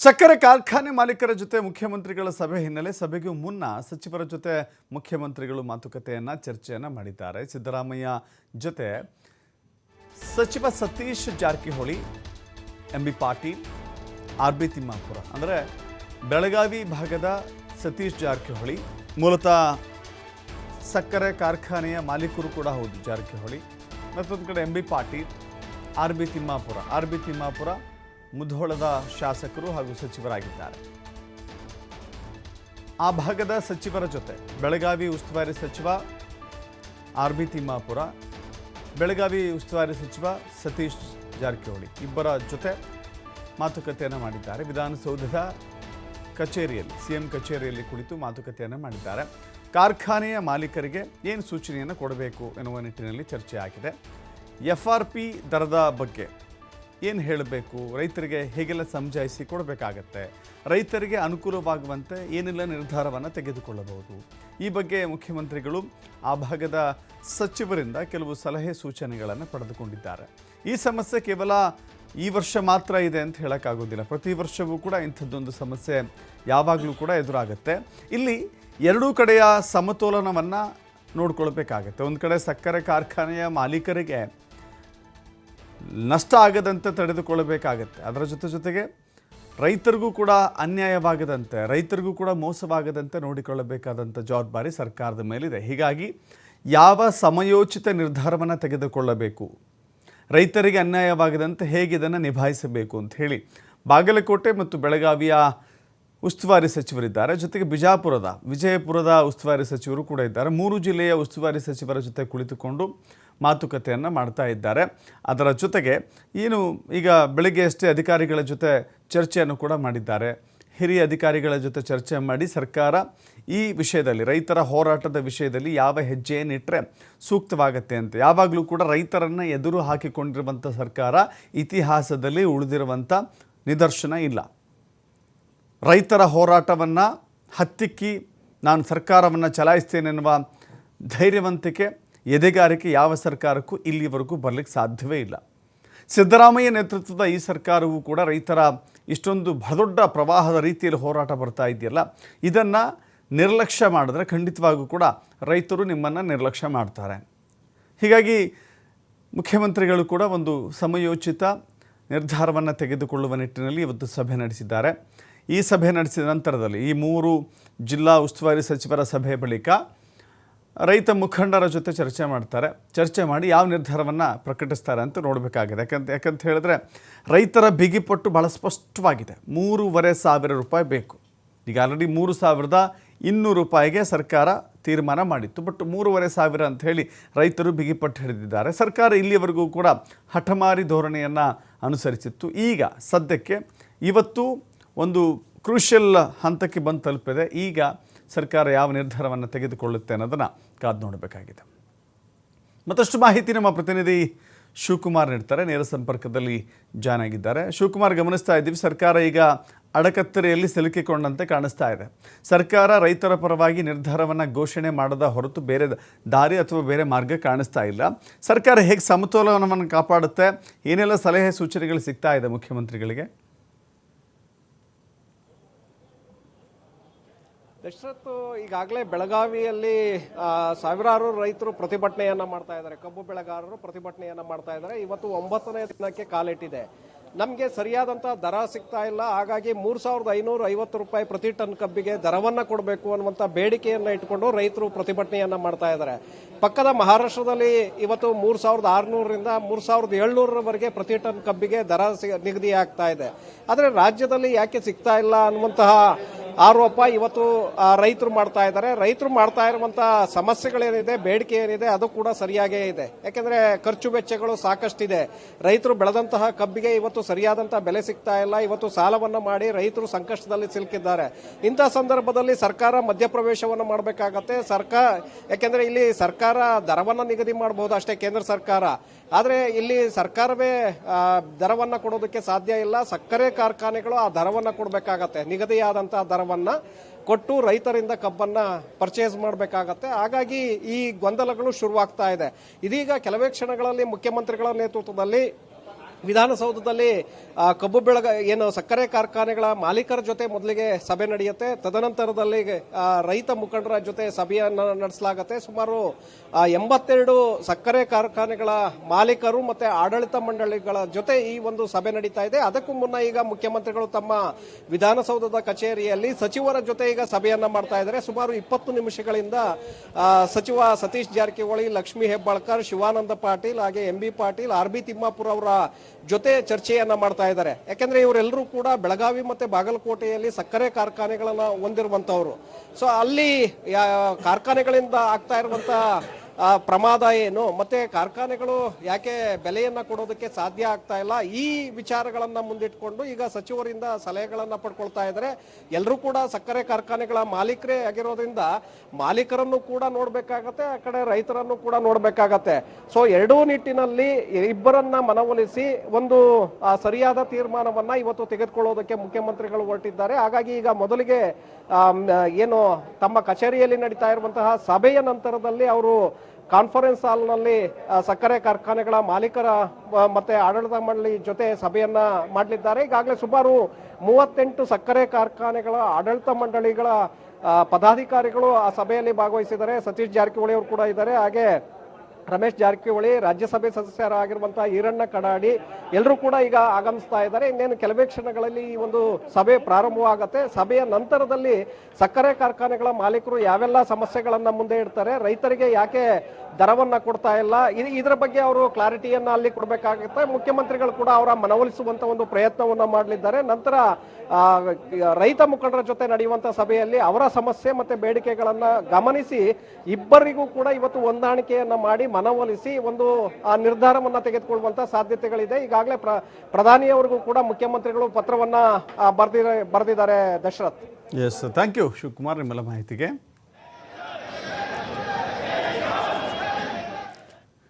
ಸಕ್ಕರೆ ಕಾರ್ಖಾನೆ ಮಾಲೀಕರ ಜೊತೆ ಮುಖ್ಯಮಂತ್ರಿಗಳ ಸಭೆ ಹಿನ್ನೆಲೆ ಸಭೆಗೂ ಮುನ್ನ ಸಚಿವರ ಜೊತೆ ಮುಖ್ಯಮಂತ್ರಿಗಳು ಮಾತುಕತೆಯನ್ನ ಚರ್ಚೆಯನ್ನ ಮಾಡಿದ್ದಾರೆ. ಸಿದ್ದರಾಮಯ್ಯ ಜೊತೆ ಸಚಿವ ಸತೀಶ್ ಜಾರಕಿಹೊಳಿ, ಎಂಬಿ ಪಾಟೀಲ್, ಆರ್ಬಿ ತಿಮ್ಮಾಪುರ ಅಂದರೆ ಬೆಳಗಾವಿ ಭಾಗದ ಸತೀಶ್ ಜಾರಕಿಹೊಳಿ ಮೂಲತಃ ಸಕ್ಕರೆ ಕಾರ್ಖಾನೆಯ ಮಾಲೀಕರು ಕೂಡ ಹೌದು ಜಾರಕಿಹೊಳಿ. ಮತ್ತೊಂದು ಕಡೆ ಎಂಬಿ ಪಾಟೀಲ್, ಆರ್ಬಿ ತಿಮ್ಮಾಪುರ ಮುಧೋಳದ ಶಾಸಕರು ಹಾಗೂ ಸಚಿವರಾಗಿದ್ದಾರೆ. ಆ ಭಾಗದ ಸಚಿವರ ಜೊತೆ ಬೆಳಗಾವಿ ಉಸ್ತುವಾರಿ ಸಚಿವ ಆರ್ಬಿ ತಿಮ್ಮಾಪುರ, ಬೆಳಗಾವಿ ಉಸ್ತುವಾರಿ ಸಚಿವ ಸತೀಶ್ ಜಾರಕಿಹೊಳಿ ಇಬ್ಬರ ಜೊತೆ ಮಾತುಕತೆಯನ್ನು ಮಾಡಿದ್ದಾರೆ. ವಿಧಾನಸೌಧದ ಕಚೇರಿಯಲ್ಲಿ, ಸಿಎಂ ಕಚೇರಿಯಲ್ಲಿ ಕುಳಿತು ಮಾತುಕತೆಯನ್ನು ಮಾಡಿದ್ದಾರೆ. ಕಾರ್ಖಾನೆಯ ಮಾಲೀಕರಿಗೆ ಏನು ಸೂಚನೆಯನ್ನು ಕೊಡಬೇಕು ಎನ್ನುವ ನಿಟ್ಟಿನಲ್ಲಿ ಚರ್ಚೆ ಆಗಿದೆ. FRP ದರದ ಬಗ್ಗೆ ಏನು ಹೇಳಬೇಕು, ರೈತರಿಗೆ ಹೇಗೆಲ್ಲ ಸಮಜಾಯಿಸಿ ಕೊಡಬೇಕಾಗತ್ತೆ, ರೈತರಿಗೆ ಅನುಕೂಲವಾಗುವಂತೆ ಏನೆಲ್ಲ ನಿರ್ಧಾರವನ್ನು ತೆಗೆದುಕೊಳ್ಳಬಹುದು, ಈ ಬಗ್ಗೆ ಮುಖ್ಯಮಂತ್ರಿಗಳು ಆ ಭಾಗದ ಸಚಿವರಿಂದ ಕೆಲವು ಸಲಹೆ ಸೂಚನೆಗಳನ್ನು ಪಡೆದುಕೊಂಡಿದ್ದಾರೆ. ಈ ಸಮಸ್ಯೆ ಕೇವಲ ಈ ವರ್ಷ ಮಾತ್ರ ಇದೆ ಅಂತ ಹೇಳೋಕ್ಕಾಗೋದಿಲ್ಲ. ಪ್ರತಿ ವರ್ಷವೂ ಕೂಡ ಇಂಥದ್ದೊಂದು ಸಮಸ್ಯೆ ಯಾವಾಗಲೂ ಕೂಡ ಎದುರಾಗುತ್ತೆ. ಇಲ್ಲಿ ಎರಡೂ ಕಡೆಯ ಸಮತೋಲನವನ್ನು ನೋಡ್ಕೊಳ್ಬೇಕಾಗತ್ತೆ. ಒಂದು ಕಡೆ ಸಕ್ಕರೆ ಕಾರ್ಖಾನೆಯ ಮಾಲೀಕರಿಗೆ ನಷ್ಟ ಆಗದಂತೆ ತಡೆದುಕೊಳ್ಳಬೇಕಾಗತ್ತೆ. ಅದರ ಜೊತೆಗೆ ರೈತರಿಗೂ ಕೂಡ ಅನ್ಯಾಯವಾಗದಂತೆ, ರೈತರಿಗೂ ಕೂಡ ಮೋಸವಾಗದಂತೆ ನೋಡಿಕೊಳ್ಳಬೇಕಾದಂಥ ಜವಾಬ್ದಾರಿ ಸರ್ಕಾರದ ಮೇಲಿದೆ. ಹೀಗಾಗಿ ಯಾವ ಸಮಯೋಚಿತ ನಿರ್ಧಾರವನ್ನು ತೆಗೆದುಕೊಳ್ಳಬೇಕು, ರೈತರಿಗೆ ಅನ್ಯಾಯವಾಗದಂತೆ ಹೇಗೆ ಇದನ್ನು ನಿಭಾಯಿಸಬೇಕು ಅಂತ ಹೇಳಿ ಬಾಗಲಕೋಟೆ ಮತ್ತು ಬೆಳಗಾವಿಯ ಉಸ್ತುವಾರಿ ಸಚಿವರಿದ್ದಾರೆ. ಜೊತೆಗೆ ವಿಜಯಪುರದ ಉಸ್ತುವಾರಿ ಸಚಿವರು ಕೂಡ ಇದ್ದಾರೆ. 3 ಜಿಲ್ಲೆಯ ಉಸ್ತುವಾರಿ ಸಚಿವರ ಜೊತೆ ಕುಳಿತುಕೊಂಡು ಮಾತುಕತೆಯನ್ನು ಮಾಡ್ತಾ ಇದ್ದಾರೆ. ಅದರ ಜೊತೆಗೆ ಈಗ ಬೆಳಗ್ಗೆ ಅಷ್ಟೇ ಅಧಿಕಾರಿಗಳ ಜೊತೆ ಚರ್ಚೆಯನ್ನು ಕೂಡ ಮಾಡಿದ್ದಾರೆ. ಹಿರಿಯ ಅಧಿಕಾರಿಗಳ ಜೊತೆ ಚರ್ಚೆ ಮಾಡಿ ಸರ್ಕಾರ ಈ ವಿಷಯದಲ್ಲಿ, ರೈತರ ಹೋರಾಟದ ವಿಷಯದಲ್ಲಿ ಯಾವ ಹೆಜ್ಜೆಯನ್ನಿಟ್ಟರೆ ಸೂಕ್ತವಾಗತ್ತೆ ಅಂತ. ಯಾವಾಗಲೂ ಕೂಡ ರೈತರನ್ನು ಎದುರು ಹಾಕಿಕೊಂಡಿರುವಂಥ ಸರ್ಕಾರ ಇತಿಹಾಸದಲ್ಲಿ ಉಳಿದಿರುವಂಥ ನಿದರ್ಶನ ಇಲ್ಲ. ರೈತರ ಹೋರಾಟವನ್ನು ಹತ್ತಿಕ್ಕಿ ನಾನು ಸರ್ಕಾರವನ್ನು ಚಲಾಯಿಸ್ತೇನೆ ಎನ್ನುವ ಧೈರ್ಯವಂತಿಕೆ, ಎದೆಗಾರಿಕೆ ಯಾವ ಸರ್ಕಾರಕ್ಕೂ ಇಲ್ಲಿವರೆಗೂ ಬರಲಿಕ್ಕೆ ಸಾಧ್ಯವೇ ಇಲ್ಲ. ಸಿದ್ದರಾಮಯ್ಯ ನೇತೃತ್ವದ ಈ ಸರ್ಕಾರವೂ ಕೂಡ ರೈತರ ಇಷ್ಟೊಂದು ದೊಡ್ಡ ಪ್ರವಾಹದ ರೀತಿಯಲ್ಲಿ ಹೋರಾಟ ಬರ್ತಾ ಇದೆಯಲ್ಲ, ಇದನ್ನು ನಿರ್ಲಕ್ಷ್ಯ ಮಾಡಿದ್ರೆ ಖಂಡಿತವಾಗೂ ಕೂಡ ರೈತರು ನಿಮ್ಮನ್ನು ನಿರ್ಲಕ್ಷ್ಯ ಮಾಡ್ತಾರೆ. ಹೀಗಾಗಿ ಮುಖ್ಯಮಂತ್ರಿಗಳು ಕೂಡ ಒಂದು ಸಮಯೋಚಿತ ನಿರ್ಧಾರವನ್ನು ತೆಗೆದುಕೊಳ್ಳುವ ನಿಟ್ಟಿನಲ್ಲಿ ಇವತ್ತು ಸಭೆ ನಡೆಸಿದ್ದಾರೆ. ಈ ಸಭೆ ನಡೆಸಿದ ನಂತರದಲ್ಲಿ ಈ 3 ಜಿಲ್ಲಾ ಉಸ್ತುವಾರಿ ಸಚಿವರ ಸಭೆ ಬಳಿಕ ರೈತ ಮುಖಂಡರ ಜೊತೆ ಚರ್ಚೆ ಮಾಡ್ತಾರೆ. ಚರ್ಚೆ ಮಾಡಿ ಯಾವ ನಿರ್ಧಾರವನ್ನು ಪ್ರಕಟಿಸ್ತಾರೆ ಅಂತ ನೋಡಬೇಕಾಗಿದೆ. ಯಾಕಂತ ಹೇಳಿದ್ರೆ ರೈತರ ಬಿಗಿಪಟ್ಟು ಭಾಳ ಸ್ಪಷ್ಟವಾಗಿದೆ. 3,500 ರೂಪಾಯಿ ಬೇಕು. ಈಗ ಆಲ್ರೆಡಿ 3,200 ರೂಪಾಯಿಗೆ ಸರ್ಕಾರ ತೀರ್ಮಾನ ಮಾಡಿತ್ತು. ಬಟ್ 3,500 ಅಂತ ಹೇಳಿ ರೈತರು ಬಿಗಿಪಟ್ಟು ಹಿಡಿದಿದ್ದಾರೆ. ಸರ್ಕಾರ ಇಲ್ಲಿಯವರೆಗೂ ಕೂಡ ಹಠಮಾರಿ ಧೋರಣೆಯನ್ನು ಅನುಸರಿಸಿತ್ತು. ಈಗ ಸದ್ಯಕ್ಕೆ ಇವತ್ತು ಒಂದು ಕ್ರೂಷಿಯಲ್ ಹಂತಕ್ಕೆ ಬಂದು ತಲುಪಿದೆ. ಈಗ ಸರ್ಕಾರ ಯಾವ ನಿರ್ಧಾರವನ್ನು ತೆಗೆದುಕೊಳ್ಳುತ್ತೆ ಅನ್ನೋದನ್ನು ಕಾದು ನೋಡಬೇಕಾಗಿದೆ. ಮತ್ತಷ್ಟು ಮಾಹಿತಿ ನಮ್ಮ ಪ್ರತಿನಿಧಿ ಶಿವಕುಮಾರ್ ನೀಡ್ತಾರೆ. ನೇರ ಸಂಪರ್ಕದಲ್ಲಿ ಜಾಯ್ನ್ ಆಗಿದ್ದಾರೆ. ಶಿವಕುಮಾರ್, ಗಮನಿಸ್ತಾ ಇದ್ದೀವಿ, ಸರ್ಕಾರ ಈಗ ಅಡಕತ್ತರೆಯಲ್ಲಿ ಸಿಲುಕಿಕೊಂಡಂತೆ ಕಾಣಿಸ್ತಾ ಇದೆ. ಸರ್ಕಾರ ರೈತರ ಪರವಾಗಿ ನಿರ್ಧಾರವನ್ನು ಘೋಷಣೆ ಮಾಡದ ಹೊರತು ಬೇರೆ ದಾರಿ ಅಥವಾ ಬೇರೆ ಮಾರ್ಗ ಕಾಣಿಸ್ತಾ ಇಲ್ಲ. ಸರ್ಕಾರ ಹೇಗೆ ಸಮತೋಲನವನ್ನು ಕಾಪಾಡುತ್ತೆ, ಏನೆಲ್ಲ ಸಲಹೆ ಸೂಚನೆಗಳು ಸಿಗ್ತಾ ಇದೆ ಮುಖ್ಯಮಂತ್ರಿಗಳಿಗೆ? ದಶರಥ್, ಈಗಾಗಲೇ ಬೆಳಗಾವಿಯಲ್ಲಿ ಸಾವಿರಾರು ರೈತರು ಪ್ರತಿಭಟನೆಯನ್ನ ಮಾಡ್ತಾ ಇದ್ದಾರೆ. ಕಬ್ಬು ಬೆಳೆಗಾರರು ಪ್ರತಿಭಟನೆಯನ್ನ ಮಾಡ್ತಾ ಇದ್ದಾರೆ. ಇವತ್ತು 9ನೇ ದಿನಕ್ಕೆ ಕಾಲಿಟ್ಟಿದೆ. ನಮಗೆ ಸರಿಯಾದಂಥ ದರ ಸಿಗ್ತಾ ಇಲ್ಲ. ಹಾಗಾಗಿ 3,550 ರೂಪಾಯಿ ಪ್ರತಿ ಟನ್ ಕಬ್ಬಿಗೆ ದರವನ್ನು ಕೊಡಬೇಕು ಅನ್ನುವಂಥ ಬೇಡಿಕೆಯನ್ನು ಇಟ್ಕೊಂಡು ರೈತರು ಪ್ರತಿಭಟನೆಯನ್ನ ಮಾಡ್ತಾ ಇದ್ದಾರೆ. ಪಕ್ಕದ ಮಹಾರಾಷ್ಟ್ರದಲ್ಲಿ ಇವತ್ತು 3,600ರಿಂದ 3,700ರವರೆಗೆ ಪ್ರತಿ ಟನ್ ಕಬ್ಬಿಗೆ ದರ ನಿಗದಿ ಆಗ್ತಾ ಇದೆ. ಆದರೆ ರಾಜ್ಯದಲ್ಲಿ ಯಾಕೆ ಸಿಗ್ತಾ ಇಲ್ಲ ಅನ್ನುವಂತಹ ಆರೋಪ ಇವತ್ತು ರೈತರು ಮಾಡ್ತಾ ಇದ್ದಾರೆ. ರೈತರು ಮಾಡ್ತಾ ಇರುವಂತಹ ಸಮಸ್ಯೆಗಳೇನಿದೆ, ಬೇಡಿಕೆ ಏನಿದೆ, ಅದು ಕೂಡ ಸರಿಯಾಗೇ ಇದೆ. ಯಾಕೆಂದ್ರೆ ಖರ್ಚು ವೆಚ್ಚಗಳು ಸಾಕಷ್ಟಿದೆ. ರೈತರು ಬೆಳೆದಂತಹ ಕಬ್ಬಿಗೆ ಇವತ್ತು ಸರಿಯಾದಂತಹ ಬೆಲೆ ಸಿಗ್ತಾ ಇಲ್ಲ. ಇವತ್ತು ಸಾಲವನ್ನ ಮಾಡಿ ರೈತರು ಸಂಕಷ್ಟದಲ್ಲಿ ಸಿಲುಕಿದ್ದಾರೆ. ಇಂಥ ಸಂದರ್ಭದಲ್ಲಿ ಸರ್ಕಾರ ಮಧ್ಯಪ್ರವೇಶವನ್ನು ಮಾಡಬೇಕಾಗತ್ತೆ. ಯಾಕೆಂದ್ರೆ ಇಲ್ಲಿ ಸರ್ಕಾರ ದರವನ್ನ ನಿಗದಿ ಮಾಡಬಹುದು ಅಷ್ಟೇ, ಕೇಂದ್ರ ಸರ್ಕಾರ. ಆದರೆ ಇಲ್ಲಿ ಸರ್ಕಾರವೇ ದರವನ್ನ ಕೊಡೋದಕ್ಕೆ ಸಾಧ್ಯ ಇಲ್ಲ. ಸಕ್ಕರೆ ಕಾರ್ಖಾನೆಗಳು ಆ ದರವನ್ನ ಕೊಡಬೇಕಾಗತ್ತೆ. ನಿಗದಿಯಾದಂತಹ ದರವನ್ನ ಕೊಟ್ಟು ರೈತರಿಂದ ಕಬ್ಬನ್ನ ಪರ್ಚೇಸ್ ಮಾಡಬೇಕಾಗತ್ತೆ. ಹಾಗಾಗಿ ಈ ಗೊಂದಲಗಳು ಶುರುವಾಗ್ತಾ ಇದೆ. ಇದೀಗ ಕೆಲವೇ ಕ್ಷಣಗಳಲ್ಲಿ ಮುಖ್ಯಮಂತ್ರಿಗಳ ನೇತೃತ್ವದಲ್ಲಿ ವಿಧಾನಸೌಧದಲ್ಲಿ ಕಬ್ಬು ಏನು ಸಕ್ಕರೆ ಕಾರ್ಖಾನೆಗಳ ಮಾಲೀಕರ ಜೊತೆ ಮೊದಲಿಗೆ ಸಭೆ ನಡೆಯುತ್ತೆ. ತದನಂತರದಲ್ಲಿ ರೈತ ಮುಖಂಡರ ಜೊತೆ ಸಭೆಯನ್ನು ನಡೆಸಲಾಗುತ್ತೆ. ಸುಮಾರು 82 ಸಕ್ಕರೆ ಕಾರ್ಖಾನೆಗಳ ಮಾಲೀಕರು ಮತ್ತೆ ಆಡಳಿತ ಮಂಡಳಿಗಳ ಜೊತೆ ಈ ಒಂದು ಸಭೆ ನಡೀತಾ ಇದೆ. ಅದಕ್ಕೂ ಮುನ್ನ ಈಗ ಮುಖ್ಯಮಂತ್ರಿಗಳು ತಮ್ಮ ವಿಧಾನಸೌಧದ ಕಚೇರಿಯಲ್ಲಿ ಸಚಿವರ ಜೊತೆ ಈಗ ಸಭೆಯನ್ನ ಮಾಡ್ತಾ ಇದ್ದಾರೆ. ಸುಮಾರು 20 ನಿಮಿಷಗಳಿಂದ ಸಚಿವ ಸತೀಶ್ ಜಾರಕಿಹೊಳಿ, ಲಕ್ಷ್ಮೀ ಹೆಬ್ಬಾಳ್ಕರ್, ಶಿವಾನಂದ ಪಾಟೀಲ್, ಹಾಗೆ MB ಪಾಟೀಲ್, RB ತಿಮ್ಮಾಪುರ ಅವರ ಜೊತೆ ಚರ್ಚೆಯನ್ನ ಮಾಡ್ತಾ ಇದ್ದಾರೆ. ಯಾಕಂದ್ರೆ ಇವರೆಲ್ಲರೂ ಕೂಡ ಬೆಳಗಾವಿ ಮತ್ತೆ ಬಾಗಲಕೋಟೆಯಲ್ಲಿ ಸಕ್ಕರೆ ಕಾರ್ಖಾನೆಗಳನ್ನ ಹೊಂದಿರುವಂತವ್ರು. ಸೊ ಅಲ್ಲಿ ಕಾರ್ಖಾನೆಗಳಿಂದ ಆಗ್ತಾ ಇರುವಂತ ಪ್ರಮಾದ ಏನು, ಮತ್ತೆ ಕಾರ್ಖಾನೆಗಳು ಯಾಕೆ ಬೆಲೆಯನ್ನ ಕೊಡೋದಕ್ಕೆ ಸಾಧ್ಯ ಆಗ್ತಾ ಇಲ್ಲ, ಈ ವಿಚಾರಗಳನ್ನ ಮುಂದಿಟ್ಕೊಂಡು ಈಗ ಸಚಿವರಿಂದ ಸಲಹೆಗಳನ್ನ ಪಡ್ಕೊಳ್ತಾ ಇದ್ದಾರೆ. ಎಲ್ಲರೂ ಕೂಡ ಸಕ್ಕರೆ ಕಾರ್ಖಾನೆಗಳ ಮಾಲೀಕರೇ ಆಗಿರೋದ್ರಿಂದ ಮಾಲೀಕರನ್ನು ಕೂಡ ನೋಡ್ಬೇಕಾಗತ್ತೆ, ಆ ಕಡೆ ರೈತರನ್ನು ಕೂಡ ನೋಡ್ಬೇಕಾಗತ್ತೆ. ಸೊ ಎರಡೂ ನಿಟ್ಟಿನಲ್ಲಿ ಇಬ್ಬರನ್ನ ಮನವೊಲಿಸಿ ಒಂದು ಸರಿಯಾದ ತೀರ್ಮಾನವನ್ನ ಇವತ್ತು ತೆಗೆದುಕೊಳ್ಳೋದಕ್ಕೆ ಮುಖ್ಯಮಂತ್ರಿಗಳು ಹೊರಟಿದ್ದಾರೆ. ಹಾಗಾಗಿ ಈಗ ಮೊದಲಿಗೆ ಏನು ತಮ್ಮ ಕಚೇರಿಯಲ್ಲಿ ನಡೀತಾ ಇರುವಂತಹ ಸಭೆಯ ನಂತರದಲ್ಲಿ ಅವರು ಕಾನ್ಫರೆನ್ಸ್ ಹಾಲ್ನಲ್ಲಿ ಸಕ್ಕರೆ ಕಾರ್ಖಾನೆಗಳ ಮಾಲೀಕರ ಮತ್ತೆ ಆಡಳಿತ ಮಂಡಳಿ ಜೊತೆ ಸಭೆಯನ್ನ ಮಾಡಲಿದ್ದಾರೆ. ಈಗಾಗಲೇ ಸುಮಾರು 38 ಸಕ್ಕರೆ ಕಾರ್ಖಾನೆಗಳ ಆಡಳಿತ ಮಂಡಳಿಗಳ ಪದಾಧಿಕಾರಿಗಳು ಆ ಸಭೆಯಲ್ಲಿ ಭಾಗವಹಿಸಿದ್ದಾರೆ. ಸತೀಶ್ ಜಾರಕಿಹೊಳಿ ಅವರು ಕೂಡ ಇದ್ದಾರೆ. ಹಾಗೆ ರಮೇಶ್ ಜಾರಕಿಹೊಳಿ, ರಾಜ್ಯಸಭೆ ಸದಸ್ಯರಾಗಿರುವಂತಹ ಈರಣ್ಣ ಕಡಾಡಿ ಎಲ್ಲರೂ ಕೂಡ ಈಗ ಆಗಮಿಸ್ತಾ ಇದ್ದಾರೆ. ಇನ್ನೇನು ಕೆಲವೇ ಕ್ಷಣಗಳಲ್ಲಿ ಈ ಒಂದು ಸಭೆ ಪ್ರಾರಂಭವಾಗುತ್ತೆ. ಸಭೆಯ ನಂತರದಲ್ಲಿ ಸಕ್ಕರೆ ಕಾರ್ಖಾನೆಗಳ ಮಾಲೀಕರು ಯಾವೆಲ್ಲ ಸಮಸ್ಯೆಗಳನ್ನ ಮುಂದೆ ಇಡ್ತಾರೆ, ರೈತರಿಗೆ ಯಾಕೆ ದರವನ್ನ ಕೊಡ್ತಾ ಇಲ್ಲ, ಇದರ ಬಗ್ಗೆ ಅವರು ಕ್ಲಾರಿಟಿಯನ್ನ ಅಲ್ಲಿ ಕೊಡಬೇಕಾಗುತ್ತೆ. ಮುಖ್ಯಮಂತ್ರಿಗಳು ಕೂಡ ಅವರ ಮನವೊಲಿಸುವಂತ ಒಂದು ಪ್ರಯತ್ನವನ್ನ ಮಾಡಲಿದ್ದಾರೆ. ನಂತರ ರೈತ ಮುಖಂಡರ ಜೊತೆ ನಡೆಯುವಂತ ಸಭೆಯಲ್ಲಿ ಅವರ ಸಮಸ್ಯೆ ಮತ್ತೆ ಬೇಡಿಕೆಗಳನ್ನ ಗಮನಿಸಿ ಇಬ್ಬರಿಗೂ ಕೂಡ ಇವತ್ತು ಹೊಂದಾಣಿಕೆಯನ್ನ ಮಾಡಿ ಮನವೊಲಿಸಿ ಒಂದು ನಿರ್ಧಾರವನ್ನ ತೆಗೆದುಕೊಳ್ಳುವಂತ ಸಾಧ್ಯತೆಗಳಿದೆ. ಈಗಾಗಲೇ ಪ್ರಧಾನಿಯವರಿಗೂ ಕೂಡ ಮುಖ್ಯಮಂತ್ರಿಗಳು ಪತ್ರವನ್ನ ಬರೆದಿದ್ದಾರೆ. Dasharath. Yes, thank you Shivakumar ನಿಮ್ಮೆಲ್ಲ ಮಾಹಿತಿಗೆ.